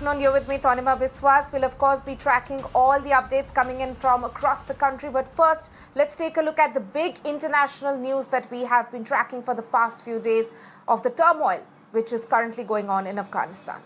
afternoon. You're with me, Tanima Biswas. We'll, of course, be tracking all the updates coming in from across the country. But first, let's take a look at the big international news that we have been tracking for the past few days of the turmoil which is currently going on in Afghanistan.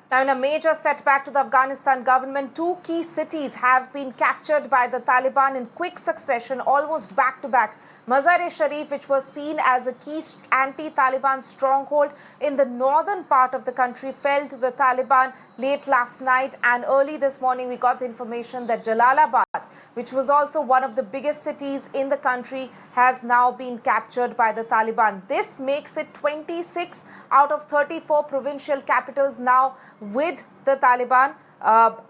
Now, in a major setback to the Afghanistan government, two key cities have been captured by the Taliban in quick succession, almost back-to-back. Mazar-e-sharif, which was seen as a key anti-Taliban stronghold in the northern part of the country, fell to the Taliban late last night. And early this morning, we got the information that Jalalabad, which was also one of the biggest cities in the country, has now been captured by the Taliban. This makes it 26 out of 34 provincial capitals now with the Taliban,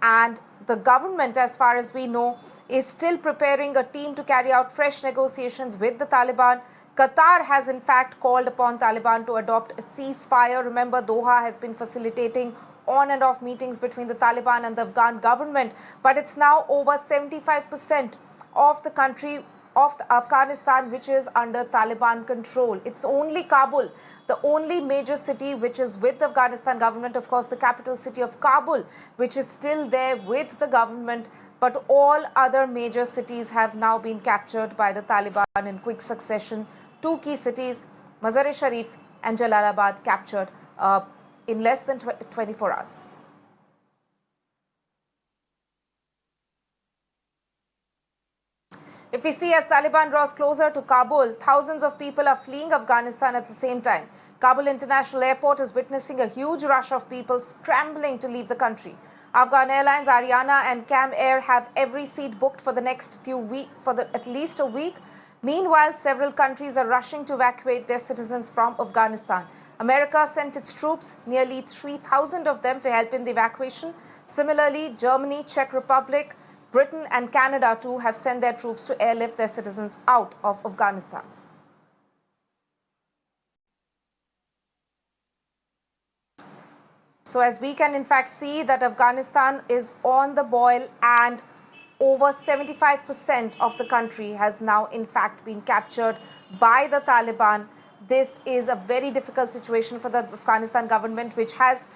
and the government, as far as we know, is still preparing a team to carry out fresh negotiations with the Taliban. Qatar has in fact called upon Taliban to adopt a ceasefire. Remember, Doha has been facilitating on and off meetings between the Taliban and the Afghan government, but it's now over 75% of the country of Afghanistan which is under Taliban control. It's only Kabul, the only major city which is with the Afghanistan government, of course the capital city of Kabul, which is still there with the government, but all other major cities have now been captured by the Taliban in quick succession. Two key cities, Mazar-e-sharif and Jalalabad, captured in less than 24 hours. If we see, as Taliban draws closer to Kabul, thousands of people are fleeing Afghanistan at the same time. Kabul International Airport is witnessing a huge rush of people scrambling to leave the country. Afghan Airlines, Ariana and Cam Air have every seat booked for the next few weeks, at least a week. Meanwhile, several countries are rushing to evacuate their citizens from Afghanistan. America sent its troops, nearly 3,000 of them, to help in the evacuation. Similarly, Germany, Czech Republic, Britain and Canada too have sent their troops to airlift their citizens out of Afghanistan. So as we can in fact see that Afghanistan is on the boil, and over 75% of the country has now in fact been captured by the Taliban. This is a very difficult situation for the Afghanistan government, which has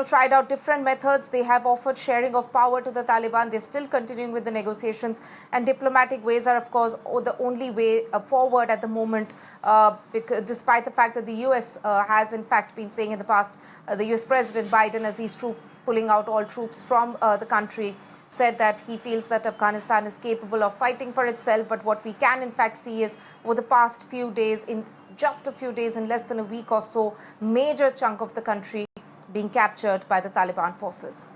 tried out different methods. They have offered sharing of power to the Taliban. They're still continuing with the negotiations, and diplomatic ways are, of course, the only way forward at the moment, because despite the fact that the US has in fact been saying in the past, the US President Biden, as he's pulling out all troops from the country, said that he feels that Afghanistan is capable of fighting for itself. But what we can in fact see is, over the past few days, in just a few days, in less than a week or so, major chunk of the country being captured by the Taliban forces.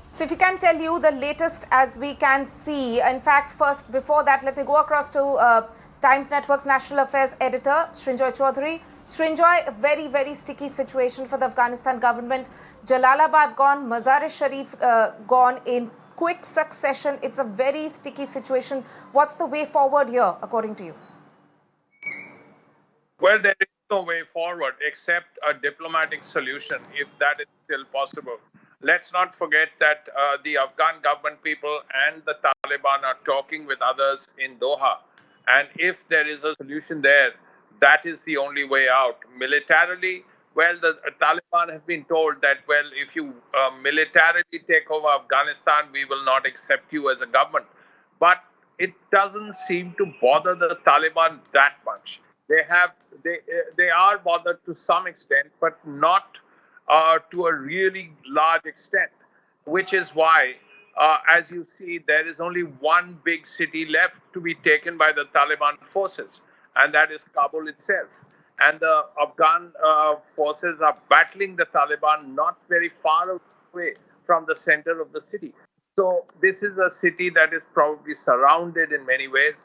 So if you can tell you the latest as we can see. In fact, first, before that, let me go across to Times Network's National Affairs editor, Srinjoy Chaudhary. Srinjoy, a very, very sticky situation for the Afghanistan government. Jalalabad gone, Mazar-e-sharif gone in quick succession. It's a very sticky situation. What's the way forward here, according to you? Well, there is no way forward except a diplomatic solution, if that is still possible. Let's not forget that the Afghan government people and the Taliban are talking with others in Doha. And if there is a solution there, that is the only way out. Militarily, well, the Taliban have been told that, well, if you militarily take over Afghanistan, we will not accept you as a government. But it doesn't seem to bother the Taliban that much. They are bothered to some extent, but not to a really large extent, which is why, as you see, there is only one big city left to be taken by the Taliban forces, and that is Kabul itself. And the Afghan forces are battling the Taliban not very far away from the center of the city. So this is a city that is probably surrounded in many ways.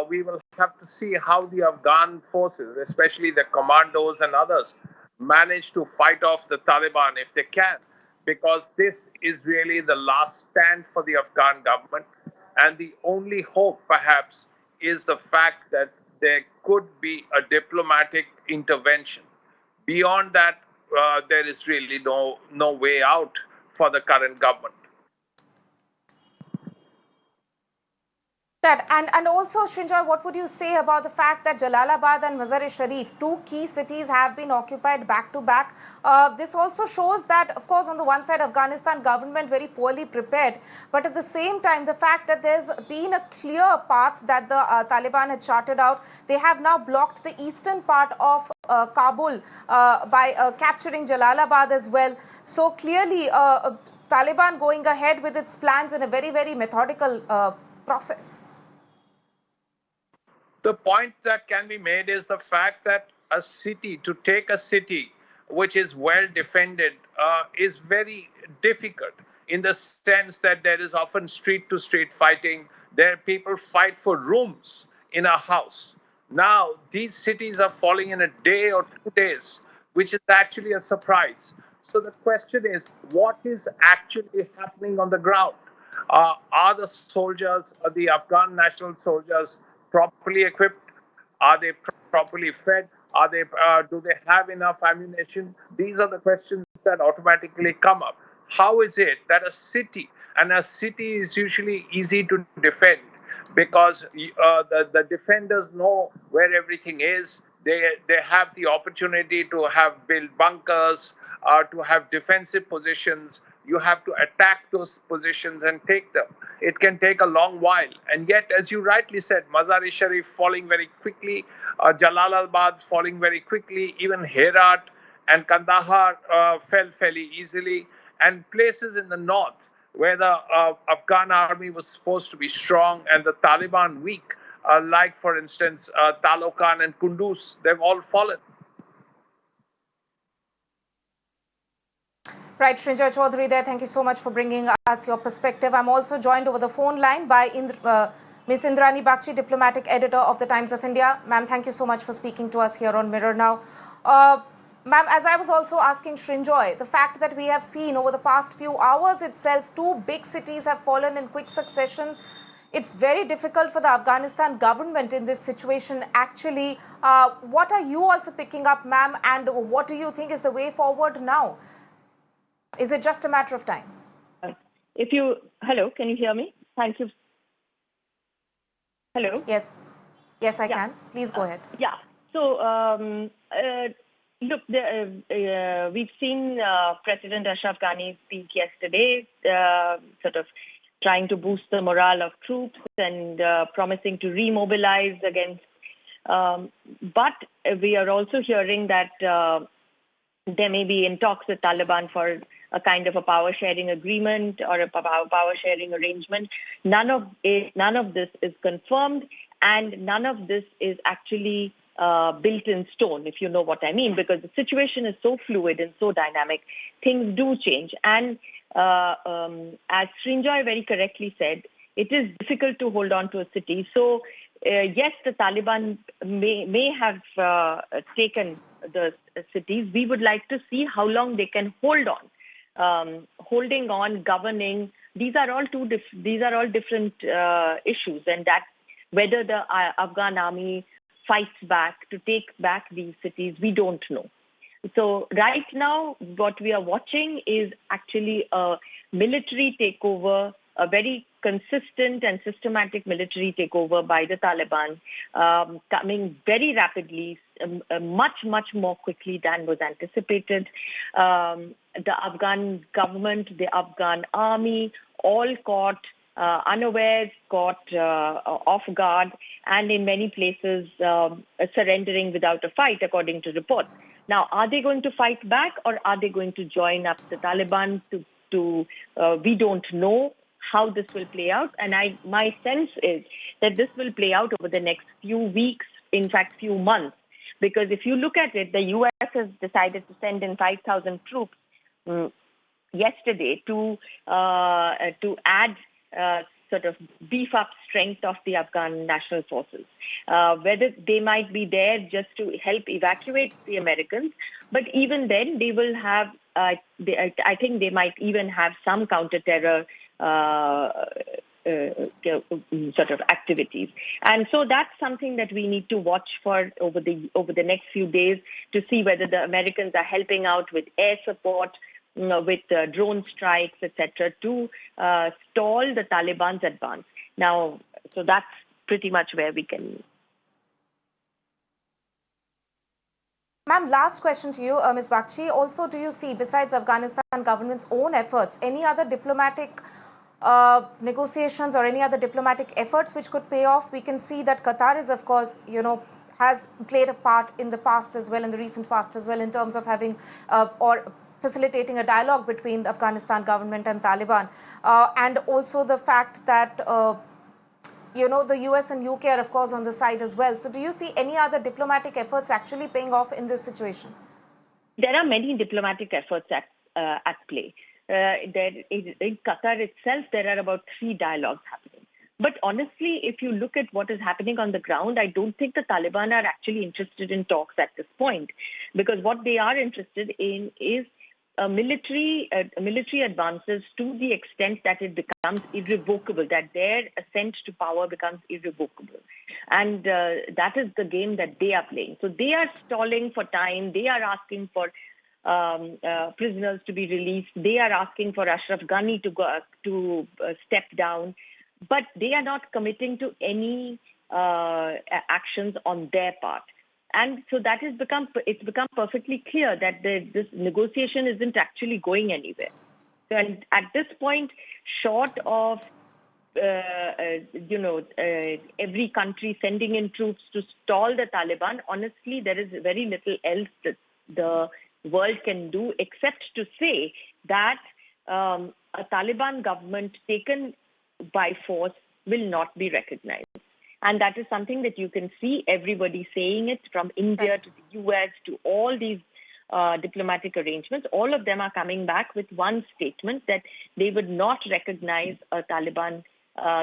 We will have to see how the Afghan forces, especially the commandos and others, manage to fight off the Taliban if they can, because this is really the last stand for the Afghan government. And the only hope, perhaps, is the fact that there could be a diplomatic intervention. Beyond that, there is really no way out for the current government. That and also, Srinjoy, what would you say about the fact that Jalalabad and Mazar-e-sharif, two key cities, have been occupied back to back? This also shows that, of course, on the one side, Afghanistan government very poorly prepared, but at the same time, the fact that there's been a clear path that the Taliban had charted out, they have now blocked the eastern part of Kabul by capturing Jalalabad as well. So clearly, Taliban going ahead with its plans in a very methodical process. The point that can be made is the fact that to take a city which is well defended, is very difficult, in the sense that there is often street to street fighting. There people fight for rooms in a house. Now, these cities are falling in a day or 2 days, which is actually a surprise. So the question is, what is actually happening on the ground? Are the soldiers, the Afghan national soldiers, properly equipped? Are they properly fed? Do they have enough ammunition? These are the questions that automatically come up. How is it that a city is usually easy to defend, because the defenders know where everything is. They have the opportunity to have build bunkers, to have defensive positions. You have to attack those positions and take them. It can take a long while. And yet, as you rightly said, Mazar-e-Sharif falling very quickly, Jalalabad falling very quickly, even Herat and Kandahar fell fairly easily, and places in the north where the Afghan army was supposed to be strong and the Taliban weak, like, for instance, Talokan and Kunduz, they've all fallen. Right, Srinjoy Chaudhary there. Thank you so much for bringing us your perspective. I'm also joined over the phone line by Ms. Indrani Bakshi, diplomatic editor of the Times of India. Ma'am, thank you so much for speaking to us here on Mirror Now. Ma'am, as I was also asking Srinjoy, the fact that we have seen over the past few hours itself, two big cities have fallen in quick succession. It's very difficult for the Afghanistan government in this situation. Actually, what are you also picking up, ma'am, and what do you think is the way forward now? Is it just a matter of time? Hello, can you hear me? Thank you. Hello? Yes, I can. Please go ahead. Yeah. So, look, we've seen President Ashraf Ghani speak yesterday, sort of trying to boost the morale of troops and promising to remobilize against. But we are also hearing that there may be in talks with Taliban for a kind of a power sharing agreement or a power sharing arrangement. None of this is confirmed, and none of this is actually built in stone, if you know what I mean, because the situation is so fluid and so dynamic. Things do change. And as Srinjoy very correctly said, it is difficult to hold on to a city. So, yes, the Taliban may have taken the cities. We would like to see how long they can hold on. Holding on, governing, these are all different issues, and that whether the Afghan army fights back to take back these cities, we don't know. So right now, what we are watching is actually a military takeover, a very consistent and systematic military takeover by the Taliban, coming very rapidly, much more quickly than was anticipated. The Afghan government, the Afghan army, all caught unawares, caught off guard, and in many places surrendering without a fight, according to reports. Now, are they going to fight back, or are they going to join up the Taliban? We don't know how this will play out, and my sense is that this will play out over the next few weeks, in fact, few months. Because if you look at it, the U.S. has decided to send in 5,000 troops yesterday to add sort of beef up strength of the Afghan national forces. Whether they might be there just to help evacuate the Americans, but even then they will have, I think they might even have some counter-terror sort of activities. And so that's something that we need to watch for over the next few days to see whether the Americans are helping out with air support, with drone strikes, etc., to stall the Taliban's advance. Now, so that's pretty much where we can. Ma'am, last question to you, Ms. Bakshi. Also, do you see, besides Afghanistan government's own efforts, any other diplomatic negotiations or any other diplomatic efforts which could pay off? We can see that Qatar is, of course, has played a part in the past as well, in the recent past as well, in terms of having or facilitating a dialogue between the Afghanistan government and Taliban. And also the fact that the US and UK are, of course, on the side as well. So do you see any other diplomatic efforts actually paying off in this situation? There are many diplomatic efforts at play. In Qatar itself, there are about 3 dialogues happening. But honestly, if you look at what is happening on the ground, I don't think the Taliban are actually interested in talks at this point, because what they are interested in is military advances to the extent that it becomes irrevocable, that their ascent to power becomes irrevocable. And that is the game that they are playing. So they are stalling for time. They are asking for prisoners to be released. They are asking for Ashraf Ghani to step down. But they are not committing to any actions on their part. And so that has become perfectly clear that this negotiation isn't actually going anywhere. So, and at this point, short of every country sending in troops to stall the Taliban, honestly, there is very little else that the world can do except to say that a Taliban government taken by force will not be recognized. And that is something that you can see everybody saying it, from India to the US to all these diplomatic arrangements. All of them are coming back with one statement, that they would not recognize a Taliban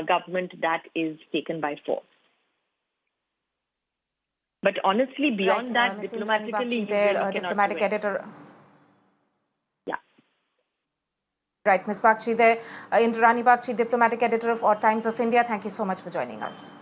government that is taken by force. But honestly, beyond that, diplomatically, you really diplomatic cannot editor. Yeah. Right, Ms. Bakshi there, Indrani Bakshi, diplomatic editor of Odd Times of India. Thank you so much for joining us.